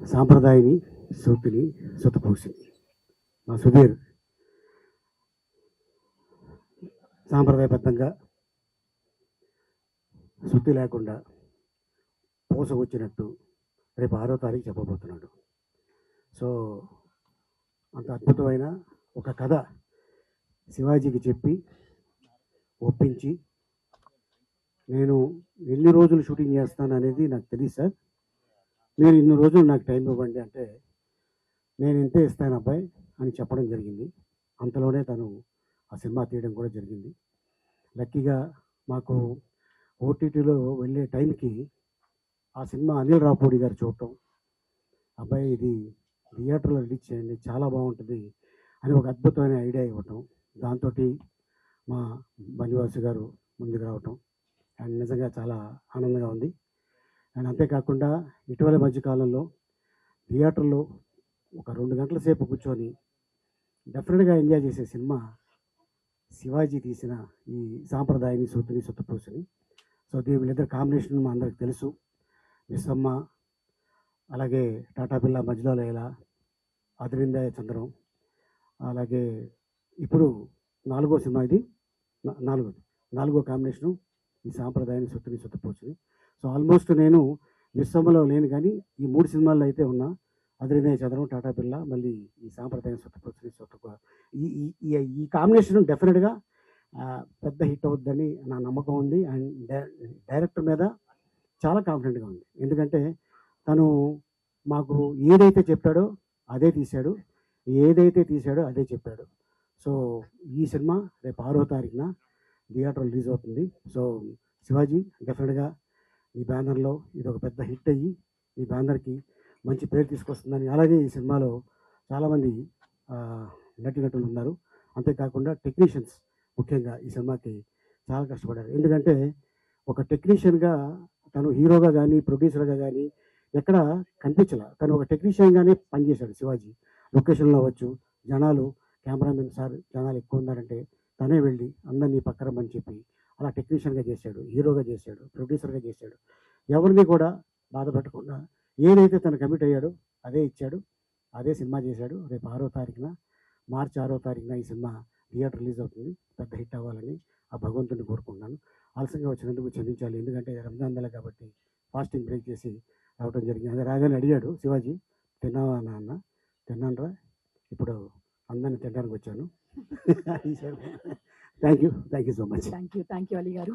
సాంప్రదాయని సూతిని సుతపూసింది. మా సుధీర్ సాంప్రదాయబద్ధంగా శుద్ధి లేకుండా పూస వచ్చినట్టు రేపు 6వ తారీఖు చెప్పబోతున్నాడు. సో అంత అద్భుతమైన ఒక కథ శివాజీకి చెప్పి ఒప్పించి, నేను ఎన్ని రోజులు షూటింగ్ చేస్తాను అనేది నాకు తెలియదు సార్, మీరు ఇన్ని రోజులు నాకు టైం ఇవ్వండి అంటే, నేను ఇంతే ఇస్తాను అబ్బాయి అని చెప్పడం జరిగింది. అంతలోనే తను ఆ సినిమా తీయడం కూడా జరిగింది. లక్కీగా మాకు ఓటీటీలో వెళ్ళే టైంకి ఆ సినిమా అనిల్ రాపూడి గారు చూడటం, అబ్బాయి ఇది థియేటర్లో రిలీజ్ చేయండి చాలా బాగుంటుంది అని ఒక అద్భుతమైన ఐడియా ఇవ్వటం, దాంతో మా బన్నివాసు గారు ముందుకు రావటం అండ్ నిజంగా చాలా ఆనందంగా ఉంది. అండ్ అంతేకాకుండా ఇటీవల మధ్యకాలంలో థియేటర్లో ఒక 2 గంటల సేపు కూర్చొని డెఫినెట్గా ఎంజాయ్ చేసే సినిమా శివాజీ తీసిన ఈ సాంప్రదాయని సూతిని సుత్తపూసని. సో వీళ్ళిద్దరు కాంబినేషన్ మా అందరికి తెలుసు. మిస్సమ్మ, అలాగే టాటా పిల్ల, మధ్యలో లైలా, అదిరిందయ చంద్రం, అలాగే ఇప్పుడు 4వ సినిమా ఇది, నాలుగో కాంబినేషను ఈ సాంప్రదాయాన్ని సూతిని సుత్తపూసని. సో ఆల్మోస్ట్ నేను మిస్సమ్మలో లేను కానీ ఈ 3 సినిమాల్లో అయితే ఉన్నా. అదిరిందయ చంద్రం, టాటా పిల్ల, మళ్ళీ ఈ సాంప్రదాయం సుత్తపూసని ఈ కాంబినేషన్ డెఫినెట్గా పెద్ద హిట్ అవుద్దని నా నమ్మకం ఉంది. అండ్ డైరెక్టర్ మీద చాలా కాన్ఫిడెంట్గా ఉంది. ఎందుకంటే తను మాకు ఏదైతే చెప్పాడో అదే తీశాడు, అదే చెప్పాడు. సో ఈ సినిమా రేపు 6వ తారీఖున థియేటర్ రిలీజ్ అవుతుంది. సో శివాజీ డెఫినెట్గా ఈ బ్యానర్లో ఇది ఒక పెద్ద హిట్ అయ్యి ఈ బ్యానర్కి మంచి పేరు తీసుకొస్తుందని. అలాగే ఈ సినిమాలో చాలామంది నటీనటులు ఉన్నారు. అంతేకాకుండా టెక్నీషియన్స్ ముఖ్యంగా ఈ సినిమాకి చాలా కష్టపడ్డారు. ఎందుకంటే ఒక టెక్నీషియన్గా తను హీరోగా కానీ ప్రొడ్యూసర్గా కానీ ఎక్కడ కనిపించాల, తను ఒక టెక్నీషియన్గానే పనిచేశాడు శివాజీ. లొకేషన్లో అవ్వచ్చు, జనాలు కెమెరామెన్ సార్ జనాలు ఎక్కువ ఉన్నారంటే తనే వెళ్ళి అందరినీ పక్కరమని చెప్పి అలా టెక్నీషియన్గా చేశాడు, హీరోగా చేశాడు, ప్రొడ్యూసర్గా చేశాడు. ఎవరిని కూడా బాధ పెట్టకుండా ఏదైతే తను కమిట్ అయ్యాడో అదే ఇచ్చాడు, అదే సినిమా చేశాడు. రేపు 6వ తారీఖున, మార్చి 6వ తారీఖున ఈ సినిమా థియేటర్ రిలీజ్ అవుతుంది. పెద్ద హిట్ అవ్వాలని ఆ భగవంతుని కోరుకుంటున్నాను. ఆలస్యంగా వచ్చినందుకు క్షమించాలి, ఎందుకంటే రంజాన్ నెల కాబట్టి ఫాస్టింగ్ బ్రేక్ చేసి రావడం జరిగింది. అదే రాగానే అడిగాడు శివాజీ, తిన్నావా అన్న, తిన్నానరా, ఇప్పుడు అందరిని తినడానికి వచ్చాను. Thank you so much. Thank you Ali గారు.